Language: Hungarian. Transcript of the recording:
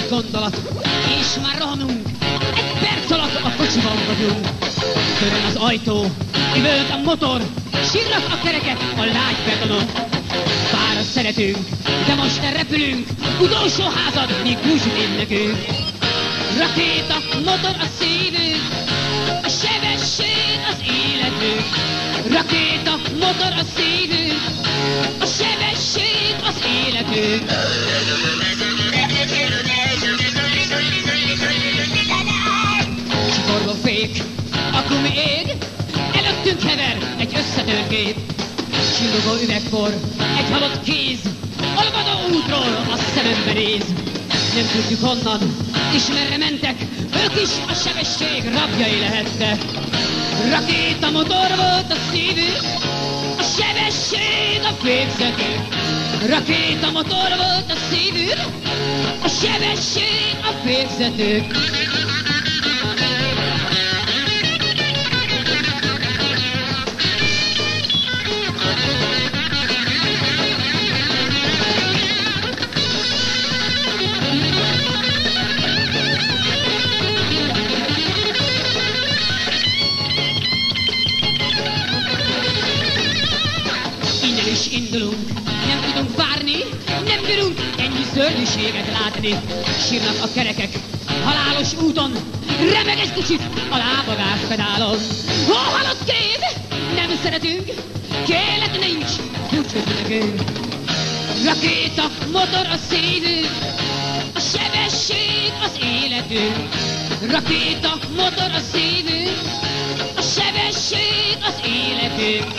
Gondolat, és már rohanunk, egy perc alatt a kocsiban vagyunk. Törön az ajtó, üvölt a motor, sírnak a kerekek a lágy betonon. Fára szeretünk, de most repülünk, utolsó házad, mi búcsút énekünk. Rakéta, motor a szívünk, a sebesség az életünk. Rakéta, motor a szívünk, a sebesség az életünk. Csikorgó fék, a gumi ég, előttünk hever egy összetört gép. Csillogó üvegpor, egy halott kéz, olvadó útról a szemembe néz. Nem tudjuk honnan, és merre mentek, ők is a sebesség rabjai lehettek. Rakétamotor volt a szívük, a sebesség a fékzetük. Rakétamotor volt a szívük, a sebesség a fékzetük. Indulunk, nem tudunk várni, nem bírunk ennyi szörnyűséget látni. Sírnak a kerekek halálos úton, remeg egy kicsit a lábagás pedálon. Ó, halott kéz, nem szeretünk, kélet nincs, búcsút nekünk. Rakéta, motor a szívünk, a sebesség az életünk. Rakéta, motor a szívünk, a sebesség az életünk.